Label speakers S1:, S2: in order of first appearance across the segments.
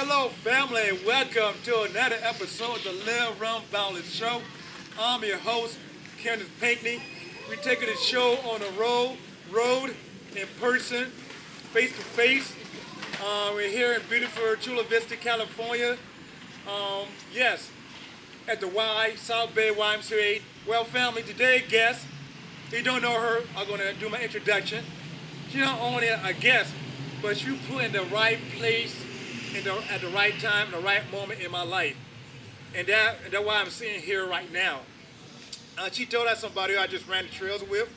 S1: Hello, family, and welcome to another episode of the Live Run Balance Show. I'm your host, Kenneth Pinckney. We're taking the show on the road, in person, face to face. We're here in beautiful Chula Vista, California. Yes, at the South Bay YMCA. Well, family, today guest. If you don't know her, I'm going to do my introduction. She's not only a guest, but she put in the right place at the right time, in the right moment in my life. And that's why I'm sitting here right now. She told us somebody I just ran the trails with.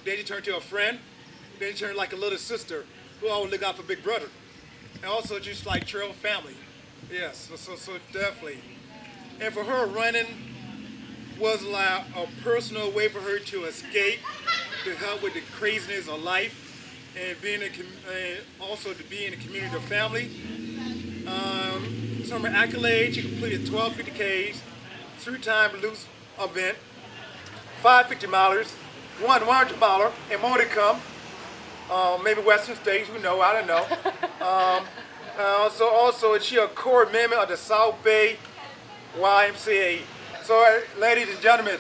S1: Then she turned to a friend. Then she turned like a little sister who always look out for big brother. And also just like trail family. Yes, so definitely. And for her, running was like a personal way for her to escape, to help with the craziness of life, and also to be in the community of family. Some of her accolades: she completed 12 50Ks, 3-time loose event, 5 50-milers, 1 100-miler, and more to come. Maybe Western States, who know? I don't know. Also, she a core member of the South Bay YMCA. So, ladies and gentlemen,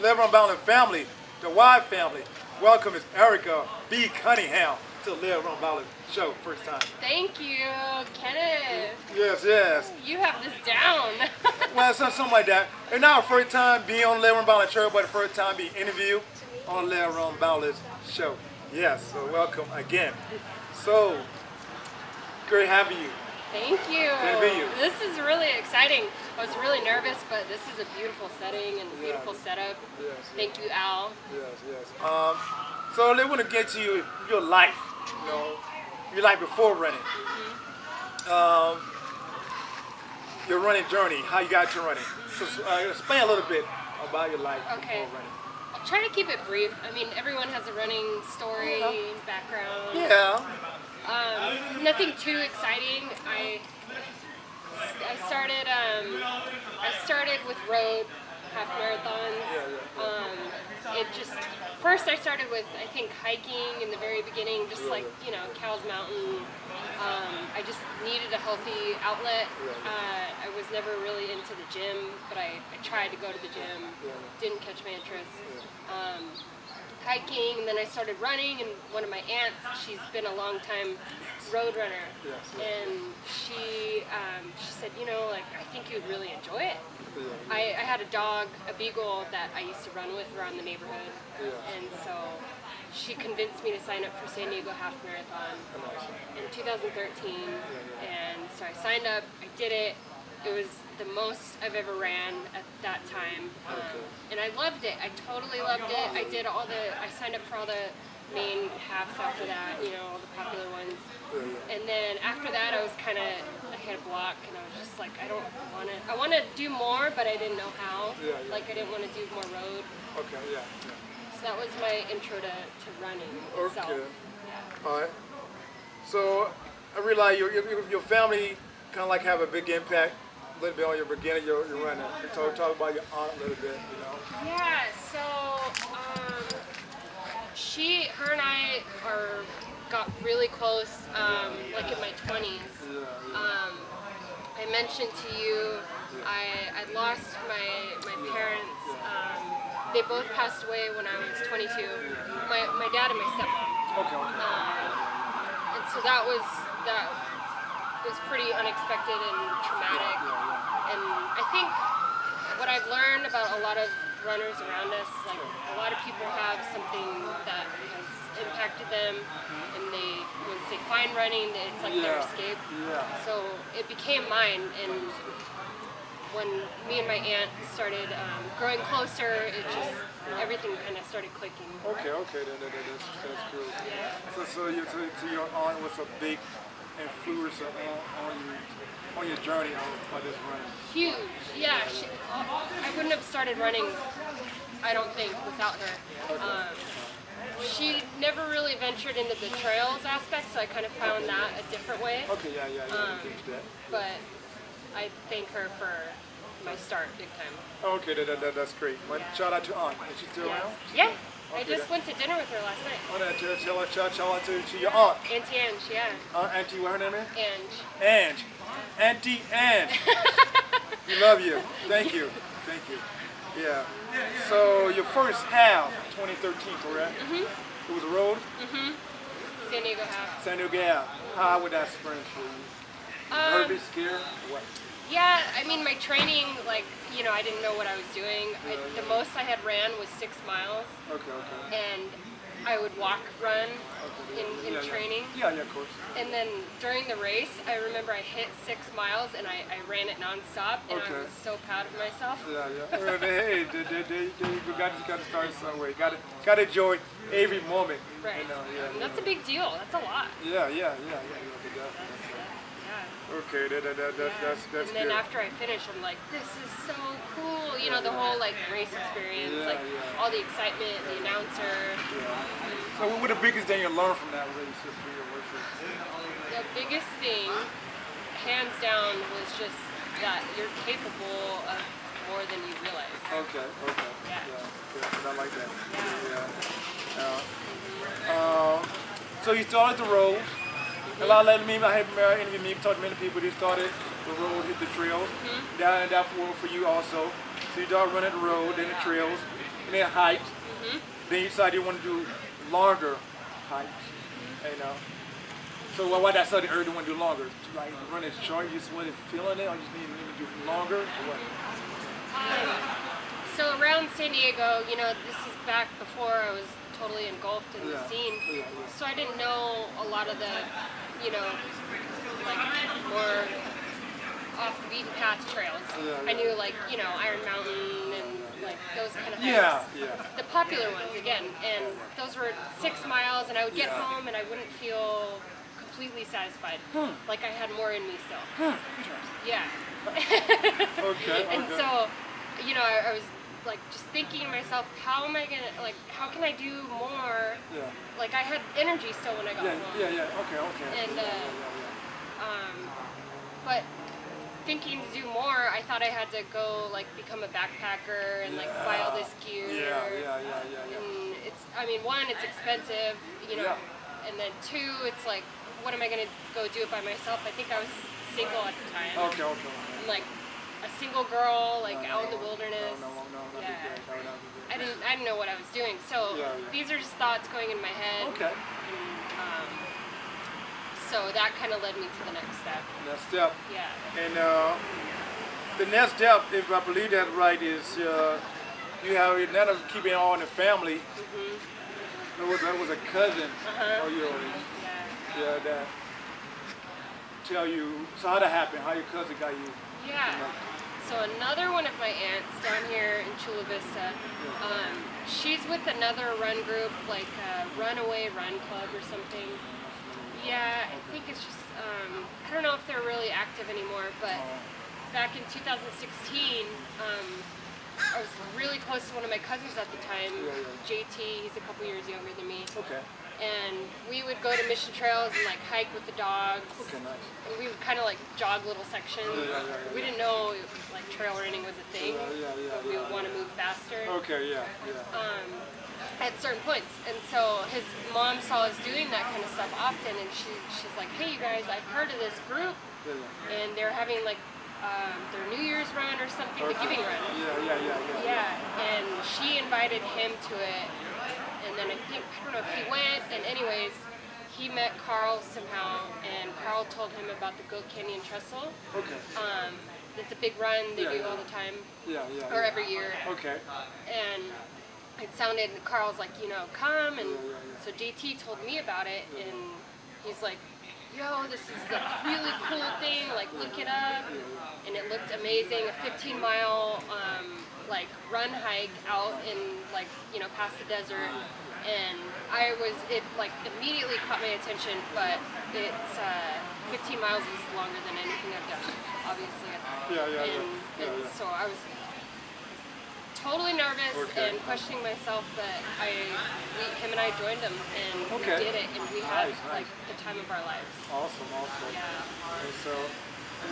S1: Live on Balance family, the Y family, welcome Miss Erica B. Cunningham to Live on Balance show, first time.
S2: Thank you, Kenneth.
S1: Yes.
S2: You have this down.
S1: Well, something like that. And now, first time being on Live on Balance show, but the first time being interviewed on Live on Balance show. Yes, so welcome again. So, great having you.
S2: Thank you.
S1: Good to meet you.
S2: This is really exciting. I was really nervous, but this is a beautiful setting and a beautiful setup.
S1: Yes.
S2: Thank you, Al.
S1: Yes. So they want to get to your life, your life before running. Your running journey, how you got to running. So explain a little bit about your life before running.
S2: I'll try to keep it brief. I mean, everyone has a running story, background.
S1: Yeah.
S2: Nothing too exciting. I started with road half marathons. First I started with, I think, hiking in the very beginning, just like, Cowles Mountain. I just needed a healthy outlet. I was never really into the gym, but I tried to go to the gym. Didn't catch my interest. Hiking, and then I started running, and one of my aunts, she's been a long time road runner, and she said, I think you'd really enjoy it. I had a dog, a beagle, that I used to run with around the neighborhood, and so she convinced me to sign up for San Diego Half Marathon in 2013, and so I signed up, I did it. It was the most I've ever ran at that time, and I loved it. I totally loved it. I signed up for all the main halves after that, all the popular ones. And then after that, I hit a block, and I was just like, I want to do more, but I didn't know how. Like, I didn't want to do more road. So that was my intro to running itself.
S1: All right. So I realize your family kind of like have a big impact a little bit on your beginning, your running. Talk about your aunt a little bit,
S2: Yeah, so her and I got really close, like in my 20s. I mentioned to you, I lost my parents. They both passed away when I was 22. My dad and my stepmom. And so that was pretty unexpected and traumatic. And I think what I've learned about a lot of runners around us, like a lot of people have something that has impacted them, and once they find running, it's like their escape. So it became mine, and when me and my aunt started growing closer, everything kind of started clicking.
S1: Okay, that's cool. So your aunt was a big influence on your journey on this running?
S2: Huge, yeah. I wouldn't have started running, I don't think, without her. She never really ventured into the trails aspect, so I kind of found that a different way.
S1: Okay, yeah.
S2: But I thank her for my start big time.
S1: Okay, that's great. Shout out to Aunt. Is she still around?
S2: Yeah. I just went to dinner with her last night.
S1: Oh, shout out to your aunt.
S2: Auntie Ange, yeah.
S1: Auntie, what her name is?
S2: Ange.
S1: Ange. Auntie Ann. We love you. Thank you. Thank you. Yeah. So your first half, 2013, correct? It was a road?
S2: San Diego half.
S1: San Diego half. How would that experience for you? Nervous, scared, what?
S2: Yeah, I mean, my training, like, you know, I didn't know what I was doing. The most I had ran was 6 miles.
S1: Okay.
S2: And I would run in training.
S1: Yeah, of course.
S2: And then during the race, I remember I hit 6 miles and I ran it nonstop, and I was so proud of myself.
S1: Yeah. Well, hey, you got to start somewhere. Got to enjoy every moment.
S2: Right.
S1: You know,
S2: And that's a big deal. That's a lot.
S1: Yeah.
S2: Yeah.
S1: Okay, that's
S2: And then
S1: good.
S2: after I finish, I'm like, this is so cool. You know, the whole like race experience, all the excitement, the announcer.
S1: So what the biggest thing you learned from that race?
S2: The biggest thing, hands down, was just that you're capable of more than you realize.
S1: Okay. Yeah, I like that.
S2: Yeah.
S1: So you started the road. A lot of me, I have interviewed me, talked to many people. They started the road, hit the trails. Down and that for you also. So you started running the road, then the trails, and then hikes. Then you decided you want to do longer hikes. You know. So why that sudden urge to want to do longer? Like running short, you just wasn't feeling it, or you just need to do longer, or what?
S2: So around San Diego, you know, this is back before I was totally engulfed in the scene. So I didn't know a lot of the, you know, like more off the beaten path trails. I knew like, you know, Iron Mountain and like those kind of hikes. The popular ones again, and those were 6 miles, and I would get home and I wouldn't feel completely satisfied. Like I had more in me still. Yeah. And so, you know, I was like just thinking to myself, how am I gonna, like, how can I do more? Like I had energy still when I got home.
S1: Okay.
S2: And but thinking to do more, I thought I had to go like become a backpacker and like buy all this gear. And it's, I mean, one, it's expensive, you know, and then two, it's like, what am I gonna go do it by myself? I think I was single at the time. I'm like a single girl, like out in the wilderness. I didn't know what I was doing. So these are just thoughts going in my head. And, so that kind of led me to the next step.
S1: Next step.
S2: Yeah.
S1: And the next step, if I believe that right, is you have instead of keeping it all in the family. That was a cousin of yours. That tell you. So how that happened? How your cousin got you?
S2: Yeah. So another one of my aunts down here in Chula Vista, she's with another run group, like Runaway Run Club or something. Yeah, I think it's just, I don't know if they're really active anymore, but back in 2016, I was really close to one of my cousins at the time, JT, he's a couple years younger than me. And we would go to mission trails and like hike with the dogs. And we would kind of like jog little sections. We didn't know like trail running was a thing, but we would want to move faster. At certain points. And so his mom saw us doing that kind of stuff often, and she's like, hey you guys, I've heard of this group, and they're having like their New Year's run or something, the Giving Run. And she invited him to it. And then I don't know if he went, and anyways, he met Carl somehow, and Carl told him about the Goat Canyon Trestle. It's a big run they do all the time, or every year. And it sounded, Carl's like, you know, come, and so JT told me about it, and he's like, yo, this is a really cool thing, like look it up, and it looked amazing, a 15-mile like run hike out in like, you know, past the desert, and it like immediately caught my attention, but it's 15 miles is longer than anything I've done, obviously. And so I was totally nervous and questioning myself, but him and I joined him, and we did it, and we had like the time of our lives.
S1: Awesome.
S2: Yeah.
S1: And so,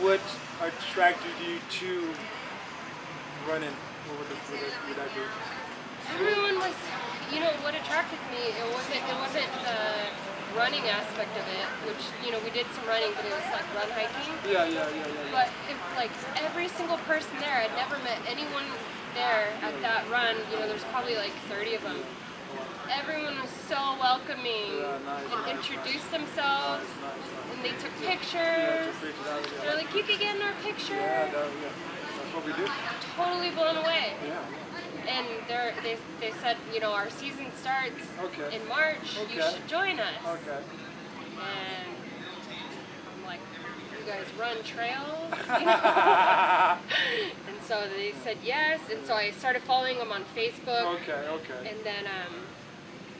S1: what attracted you to running? What would that be?
S2: Everyone was, you know, what attracted me. It wasn't running aspect of it, which, you know, we did some running, but it was like run hiking.
S1: Yeah.
S2: But like every single person there, I'd never met anyone there at that run. You know, there's probably like 30 of them. Everyone was so welcoming and introduced themselves, and they took pictures. They're like, you could get in our picture.
S1: Yeah, that's what we do.
S2: Totally blown away.
S1: Yeah.
S2: And they said, you know, our season starts in March. You should join us.
S1: Okay.
S2: And I'm like, you guys run trails? You know? And so they said yes. And so I started following them on Facebook.
S1: Okay.
S2: And then,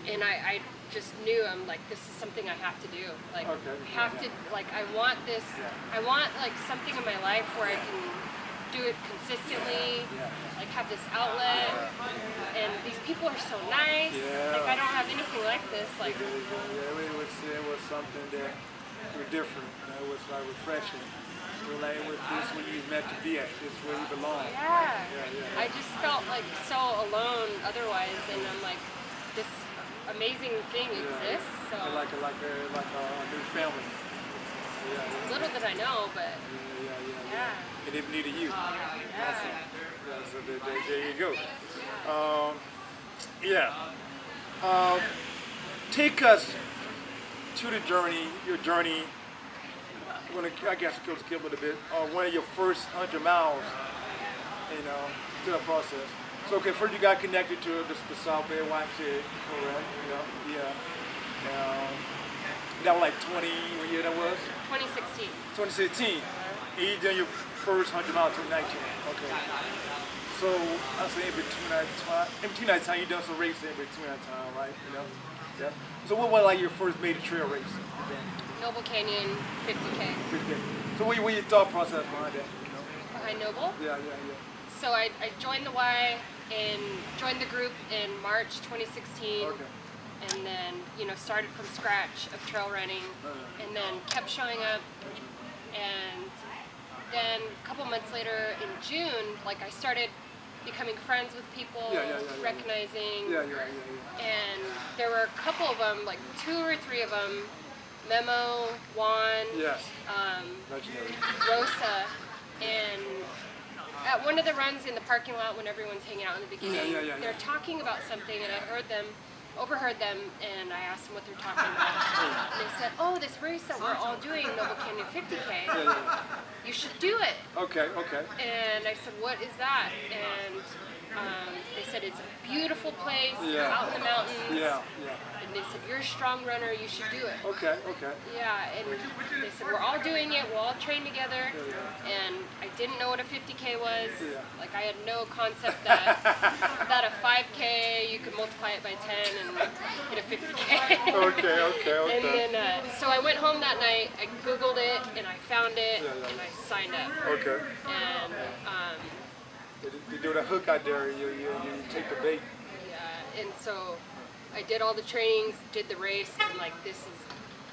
S2: and I just knew, I'm like, this is something I have to do. Like, I have to, like, I want this, I want like something in my life where I can do it consistently, like have this outlet, and these people are so nice. Like, I don't have anything like this. Like,
S1: it was something that was different. It was like refreshing. Like, this is where you meant to be at. This is where you belong.
S2: I just felt like so alone otherwise, and I'm like, this amazing thing exists. So
S1: like a new family.
S2: Little did I know, but
S1: And it needed you. So there you go. Take us to the journey, your journey. I'm gonna, I guess, go skip a little bit. One of your first 100 miles, you know, to the process. So, okay, first you got connected to the South Bay YMCA, correct? That was like 20, what year that was?
S2: 2016.
S1: 2016. And you done your first 100 miles, 2019. Okay. So I say in between that time, you done some racing in between that time, right? You know? Yeah. So what was like your first major trail race?
S2: Noble Canyon, 50K.
S1: 50K. So what your thought process behind that? You know?
S2: Behind Noble?
S1: Yeah.
S2: So I joined the Y and joined the group in March 2016.
S1: Okay.
S2: And then, you know, started from scratch of trail running, and then kept showing up. And then a couple months later in June, like, I started becoming friends with people, recognizing. And there were a couple of them, like 2 or 3 of them, Memo, Juan, Rosa, and at one of the runs in the parking lot when everyone's hanging out in the beginning, they're talking about something, and I overheard them, and I asked them what they're talking about. And they said, oh, this race that we're all doing, Noble Canyon 50K, you should do it.
S1: Okay.
S2: And I said, what is that? And they said, it's a beautiful place, out in the mountains. And they said, you're a strong runner, you should do it.
S1: Okay.
S2: Yeah, and they said, we're all doing it, we'll all train together. And I didn't know what a 50K was. Like, I had no concept that a 5K, you could multiply it by 10 and get a 50K.
S1: Okay.
S2: And then, so I went home that night, I Googled it, and I found it, and I signed up.
S1: Okay.
S2: And,
S1: you do the hook out there, you take the bait.
S2: yeah, and so I did all the trainings, did the race, and like, this is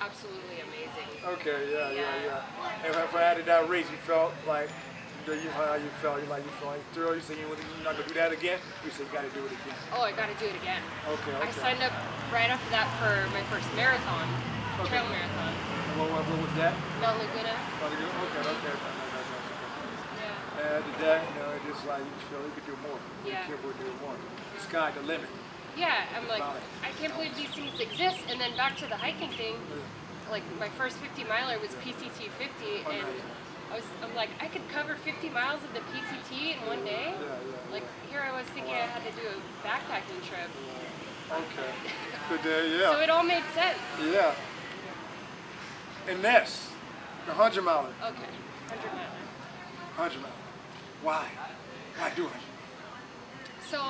S2: absolutely amazing.
S1: Okay, yeah. And for added that race, you felt like, how you felt? You felt like thrilled? You said you're not gonna do that again? You said you gotta do it again.
S2: Oh, I gotta do it again.
S1: Okay.
S2: I signed up right after that for my first marathon, trail marathon.
S1: What was that?
S2: Mount Laguna.
S1: Okay. After that, you know, it's just like you feel you could do more.
S2: Yeah.
S1: You could do more. The sky's the limit.
S2: Yeah, I'm like, I can't believe these things exist. And then back to the hiking thing, like my first 50 miler was PCT 50, and I'm like, I could cover 50 miles of the PCT in one day. Like, here I was thinking I had to do a backpacking trip.
S1: Okay. Good day, yeah.
S2: So it all made sense.
S1: Yeah. And this, the 100 miler.
S2: Okay, 100 miler.
S1: 100 miler. Why? Why do 100?
S2: So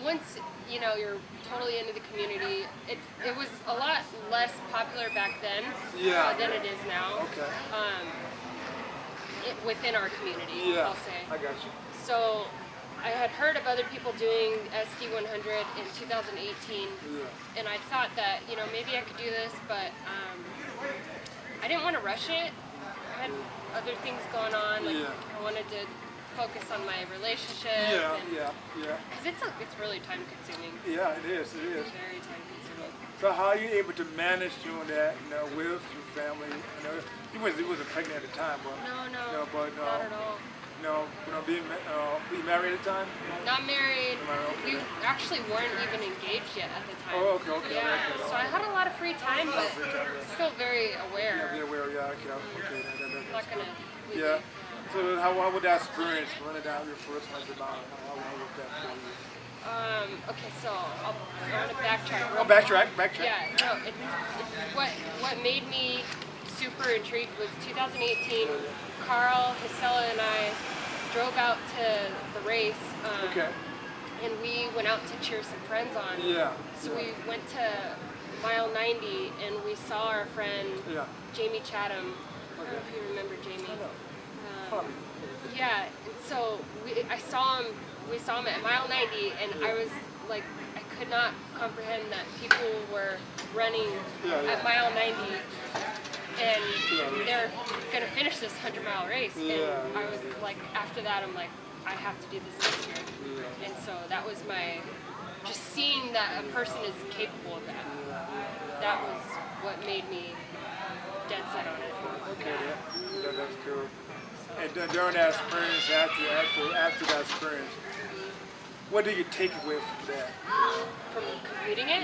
S2: once, you know, you're totally into the community, it was a lot less popular back then than it is now.
S1: Okay.
S2: Within our community, I'll say.
S1: I got you.
S2: So I had heard of other people doing SD 100 in 2018, and I thought that, you know, maybe I could do this, but I didn't want to rush it. I had other things going on, like I wanted to focus on my relationship.
S1: Yeah.
S2: Because it's really time consuming.
S1: Yeah, it is.
S2: It's very time consuming.
S1: So how are you able to manage doing that, with your family? You wasn't pregnant at the time, but
S2: No,
S1: but
S2: not at all.
S1: being married at the time.
S2: Not married.
S1: Okay.
S2: We actually weren't even engaged yet at the time.
S1: Oh, okay.
S2: Yeah,
S1: Okay.
S2: so I had a lot of free time, but still very
S1: Yeah,
S2: aware.
S1: be aware. Yeah, okay.
S2: I'm not gonna leave
S1: Yeah.
S2: it.
S1: So how would that experience running down your first 100 miles? How was that for you?
S2: Okay, so I want to backtrack.
S1: Oh, backtrack.
S2: Yeah, no, what made me super intrigued was 2018. Carl, Hisela, and I drove out to the race,
S1: Okay.
S2: and we went out to cheer some friends on.
S1: Yeah.
S2: So we went to mile 90, and we saw our friend
S1: Yeah.
S2: Jamie Chatham. I don't know if you remember Jamie.
S1: Probably.
S2: Yeah, and so I saw him. We saw him at mile 90, and I was like, I could not comprehend that people were running at mile 90, and they're gonna finish this 100-mile race. And I was like, after that, I'm like, I have to do this next year. And so that was just seeing that a person is capable of that. That was what made me dead set on it.
S1: Okay, that's cool. And then during that experience, after that experience, what do you take away from that?
S2: From completing it?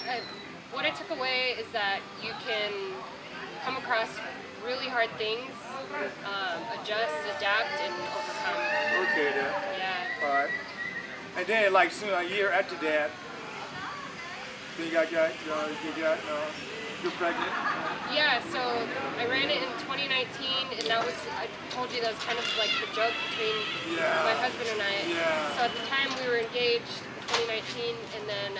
S1: Yeah.
S2: What I took away is that you can come across really hard things, adjust, adapt, and overcome.
S1: Okay, then.
S2: Yeah.
S1: All right. And then, soon a year after that, then you're pregnant.
S2: Yeah, so I ran it in 2019, and that was, I told you, that was kind of like the joke between my husband and I.
S1: Yeah.
S2: So at the time we were engaged in 2019, and then,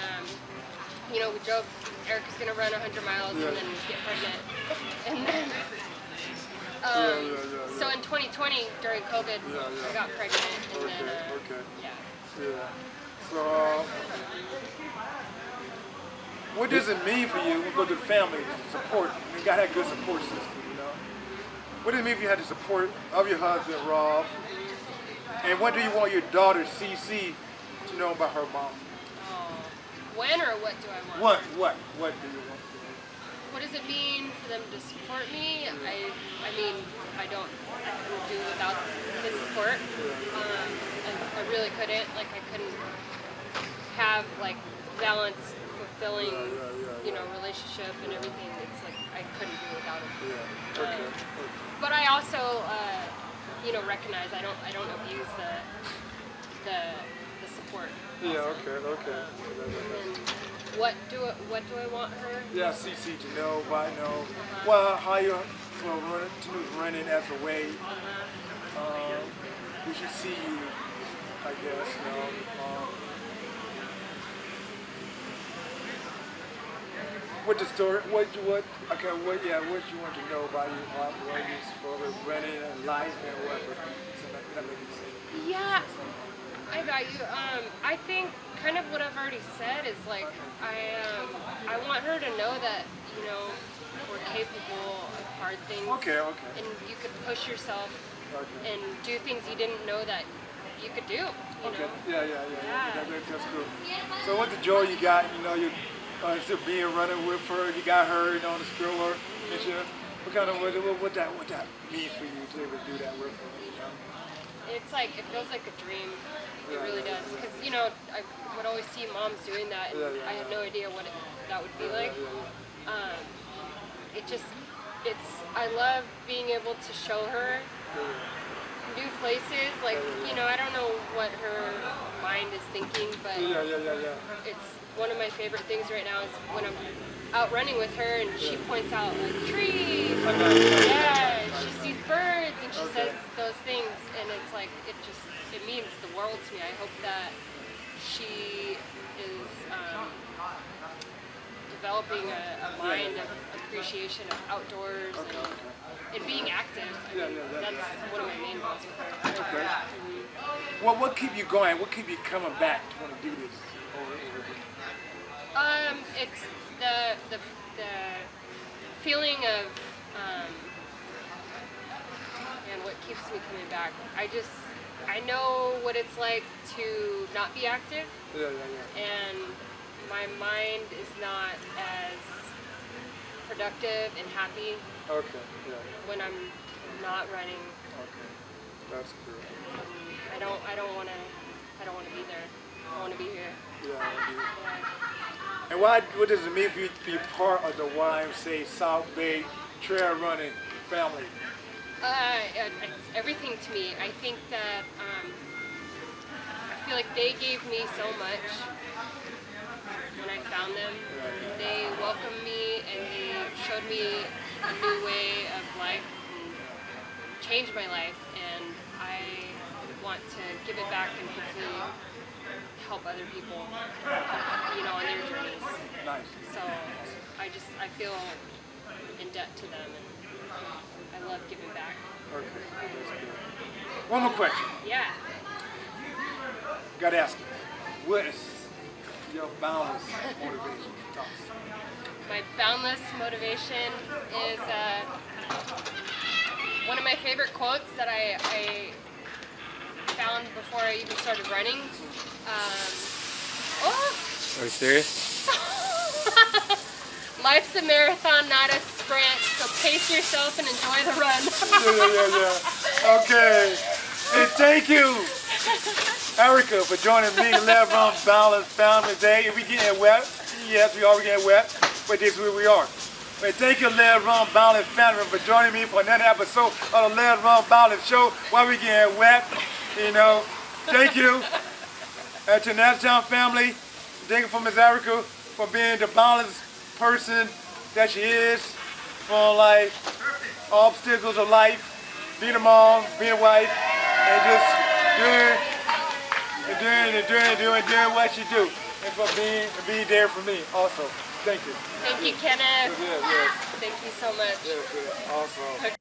S2: we joked, Erica's gonna run 100 miles and then get pregnant. And then, so in 2020, during COVID, I got pregnant, and then,
S1: Yeah. So, what does it mean for you when you go to the family support? You gotta have good support system, What does it mean if you had the support of your husband, Rob? And what do you want your daughter, CC, to know about her mom?
S2: When or what do I want?
S1: What do you want?
S2: What does it mean for them to support me? I mean, I couldn't do without his support. I really couldn't. I couldn't have balanced, fulfilling, relationship and everything. It's I couldn't do without him.
S1: Yeah. Okay.
S2: But I also, recognize I don't abuse the support.
S1: Yeah. Okay.
S2: And what do I want her?
S1: Yeah, CC to know, well, how you're running as a way. We should see you, I guess, what the story, what you want to know about you, what you for running and life and whatever.
S2: Yeah, I got you. I think kind of what I've already said is I want her to know that we're capable of hard things.
S1: Okay.
S2: And you could push yourself and do things you didn't know that you could do.
S1: Okay. Yeah. That's cool. So what's the joy you got? You're still being running with her. You got her, on the stroller. And shit. What that mean for you to be able to do that with her?
S2: It's it feels like a dream. It really does. Because, I would always see moms doing that, and I had no idea what that would be like. I love being able to show her new places. I don't know what her mind is thinking, but it's one of my favorite things right now is when I'm out running with her and she points out trees. Yeah, she sees birds and she says those things, and it's it means the world to me. I hope that she is developing a mind of appreciation of outdoors and being active. That's one of my main goals with her.
S1: Okay. Well, what keep you going? What keep you coming back to want to do this over again?
S2: It's the feeling of and what keeps me coming back. I know what it's like to not be active.
S1: Yeah.
S2: And my mind is not as productive and happy
S1: Okay, yeah.
S2: when I'm not running.
S1: Okay, that's good.
S2: I don't want to be there. I want to be here.
S1: Yeah, I do.
S2: Yeah.
S1: And what does it mean for you to be part of the YMCA South Bay trail running family?
S2: It's everything to me. I think that I feel like they gave me so much when I found them. They welcomed me and they showed me a new way of life and changed my life. And I want to give it back and hopefully help other people, on their journeys.
S1: Nice.
S2: So I feel in debt to them, and I love giving back.
S1: Okay, that's good. One more question.
S2: Yeah.
S1: Got to ask you, what is your boundless motivation? Talk.
S2: My boundless motivation is one of my favorite quotes that I found before I even started running.
S1: Are you serious?
S2: Life's a marathon, not a sprint, so pace yourself and enjoy the run.
S1: Yeah. Okay. And thank you, Erica, for joining me, Live Run Balance Family Day. If we getting wet, yes, we are getting wet, but this is where we are. But thank you, Live Run Balance Family, for joining me for another episode of the Live Run Balance Show while we getting wet. Thank you. And to Nash Town family, thank you for Miss Erica for being the balanced person that she is, for like obstacles of life, being a mom, being a wife, and just doing what she do, and for being there for me also. Thank you.
S2: Thank you, Kenneth.
S1: Yes.
S2: Thank you so much.
S1: Yes. Awesome.